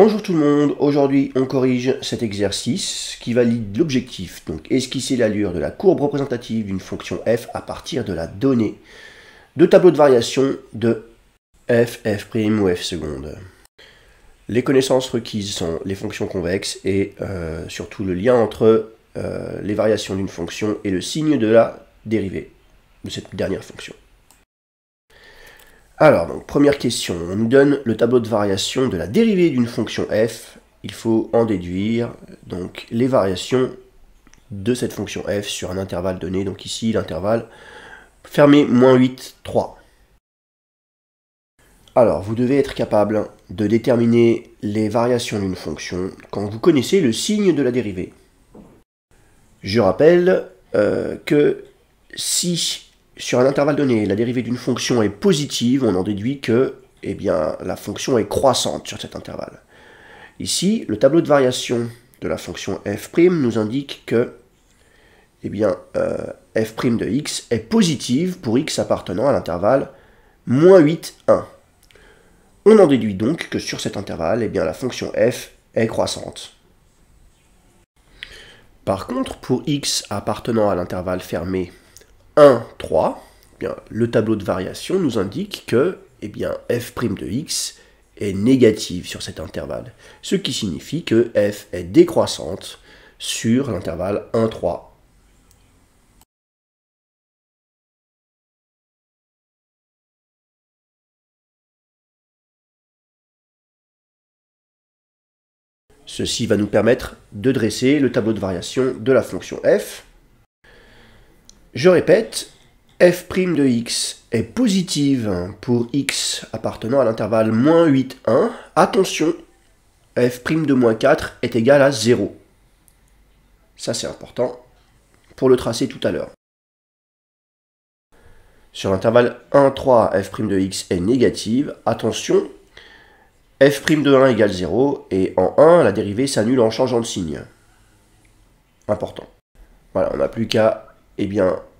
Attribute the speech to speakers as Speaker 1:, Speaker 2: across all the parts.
Speaker 1: Bonjour tout le monde, aujourd'hui on corrige cet exercice qui valide l'objectif, donc esquisser l'allure de la courbe représentative d'une fonction f à partir de la donnée de tableau de variation de f, f' ou f seconde. Les connaissances requises sont les fonctions convexes et surtout le lien entre les variations d'une fonction et le signe de la dérivée de cette dernière fonction. Alors, donc, première question, on nous donne le tableau de variation de la dérivée d'une fonction f. Il faut en déduire donc, les variations de cette fonction f sur un intervalle donné. Donc ici, l'intervalle fermé -8, 3. Alors, vous devez être capable de déterminer les variations d'une fonction quand vous connaissez le signe de la dérivée. Je rappelle que si sur un intervalle donné, la dérivée d'une fonction est positive, on en déduit que la fonction est croissante sur cet intervalle. Ici, le tableau de variation de la fonction f' nous indique que f' de x est positive pour x appartenant à l'intervalle -8, 1. On en déduit donc que sur cet intervalle, la fonction f est croissante. Par contre, pour x appartenant à l'intervalle fermé 1, 3, le tableau de variation nous indique que f' de x est négative sur cet intervalle, ce qui signifie que f est décroissante sur l'intervalle 1, 3. Ceci va nous permettre de dresser le tableau de variation de la fonction f. Je répète, f' de x est positive pour x appartenant à l'intervalle -8, 1. Attention, f' de -4 est égal à 0. Ça c'est important pour le tracer tout à l'heure. Sur l'intervalle 1, 3, f' de x est négative. Attention, f' de 1 égale 0, et en 1, la dérivée s'annule en changeant de signe. Important. Voilà, on n'a plus qu'à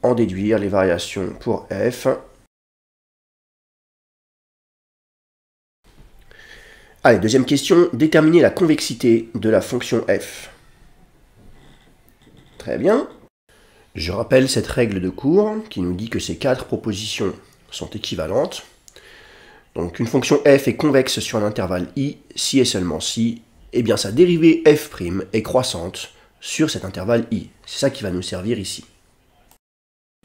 Speaker 1: en déduire les variations pour f. Allez, deuxième question, déterminer la convexité de la fonction f. Très bien. Je rappelle cette règle de cours qui nous dit que ces 4 propositions sont équivalentes. Donc une fonction f est convexe sur un intervalle i si et seulement si, sa dérivée f' est croissante sur cet intervalle i. C'est ça qui va nous servir ici.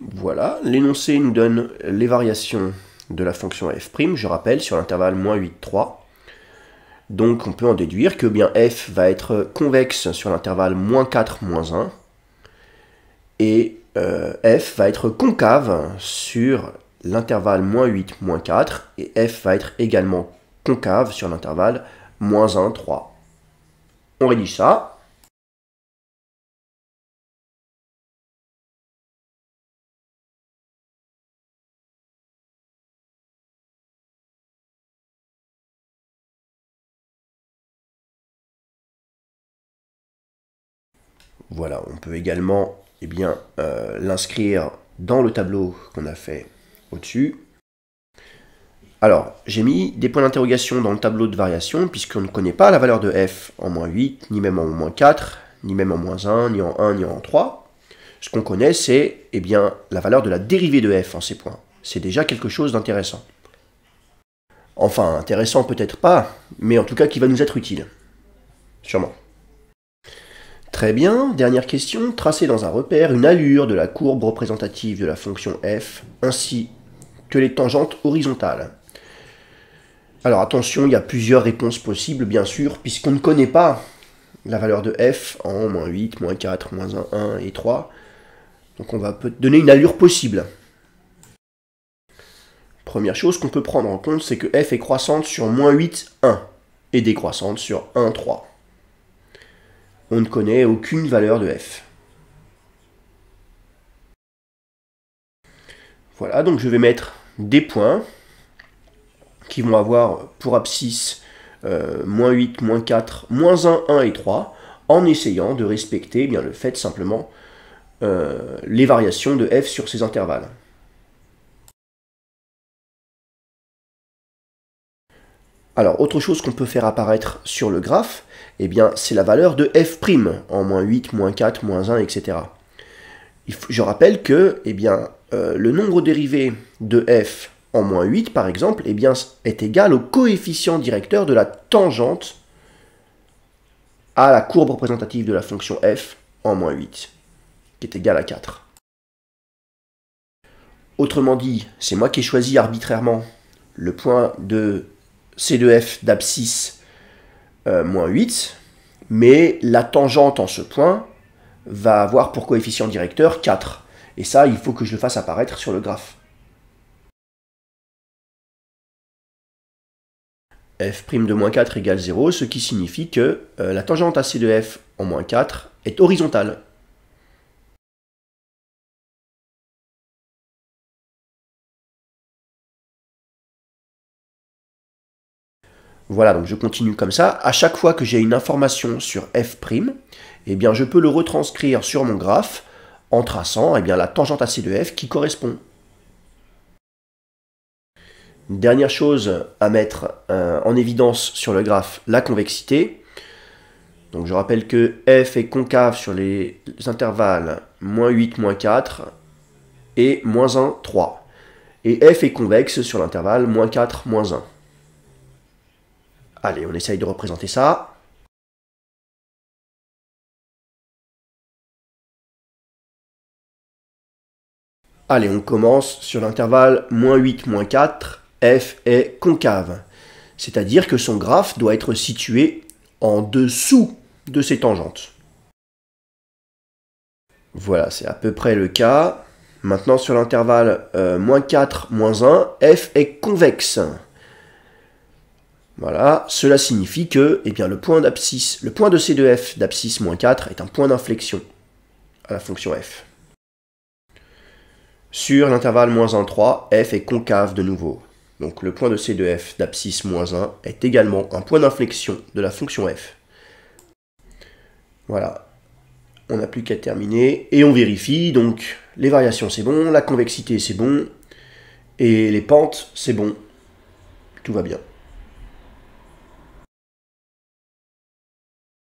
Speaker 1: Voilà, l'énoncé nous donne les variations de la fonction f', je rappelle, sur l'intervalle -8, 3. Donc on peut en déduire que f va être convexe sur l'intervalle -4, -1, et f va être concave sur l'intervalle -8, -4, et f va être également concave sur l'intervalle -1, 3. On rédige ça. Voilà, on peut également l'inscrire dans le tableau qu'on a fait au-dessus. Alors, j'ai mis des points d'interrogation dans le tableau de variation, puisqu'on ne connaît pas la valeur de f en -8, ni même en -4, ni même en -1, ni en 1, ni en 3. Ce qu'on connaît, c'est la valeur de la dérivée de f en ces points. C'est déjà quelque chose d'intéressant. Enfin, intéressant peut-être pas, mais en tout cas qui va nous être utile. Sûrement. Très bien, dernière question, tracer dans un repère une allure de la courbe représentative de la fonction f, ainsi que les tangentes horizontales. Alors attention, il y a plusieurs réponses possibles, bien sûr, puisqu'on ne connaît pas la valeur de f en -8, -4, -1, 1 et 3. Donc on va donner une allure possible. Première chose qu'on peut prendre en compte, c'est que f est croissante sur -8, 1, et décroissante sur 1, 3. On ne connaît aucune valeur de f. Voilà, donc je vais mettre des points qui vont avoir pour abscisse -8, -4, -1, 1 et 3, en essayant de respecter le fait simplement les variations de f sur ces intervalles. Alors, autre chose qu'on peut faire apparaître sur le graphe, eh bien, c'est la valeur de f' en -8, -4, -1, etc. Je rappelle que eh bien, le nombre dérivé de f en -8, par exemple, eh bien, est égal au coefficient directeur de la tangente à la courbe représentative de la fonction f en -8, qui est égale à 4. Autrement dit, c'est moi qui ai choisi arbitrairement le point de C de f d'abscisse -8, mais la tangente en ce point va avoir pour coefficient directeur 4. Et ça, il faut que je le fasse apparaître sur le graphe. f' de -4 égale 0, ce qui signifie que la tangente à C de f en -4 est horizontale. Voilà, donc je continue comme ça. À chaque fois que j'ai une information sur f', eh bien, je peux le retranscrire sur mon graphe en traçant eh bien, la tangente à C de f qui correspond. Une dernière chose à mettre en évidence sur le graphe, la convexité. Donc je rappelle que f est concave sur les intervalles -8, -4 et -1, 3. Et f est convexe sur l'intervalle -4, -1. Allez, on essaye de représenter ça. Allez, on commence sur l'intervalle -8, -4, f est concave. C'est-à-dire que son graphe doit être situé en dessous de ses tangentes. Voilà, c'est à peu près le cas. Maintenant, sur l'intervalle -4, -1, f est convexe. Voilà, cela signifie que eh bien, le point de C de f d'abscisse -4 est un point d'inflexion à la fonction f. Sur l'intervalle -1, 3, f est concave de nouveau. Donc le point de C de f d'abscisse -1 est également un point d'inflexion de la fonction f. Voilà, on n'a plus qu'à terminer et on vérifie. Donc les variations c'est bon, la convexité c'est bon, et les pentes c'est bon. Tout va bien.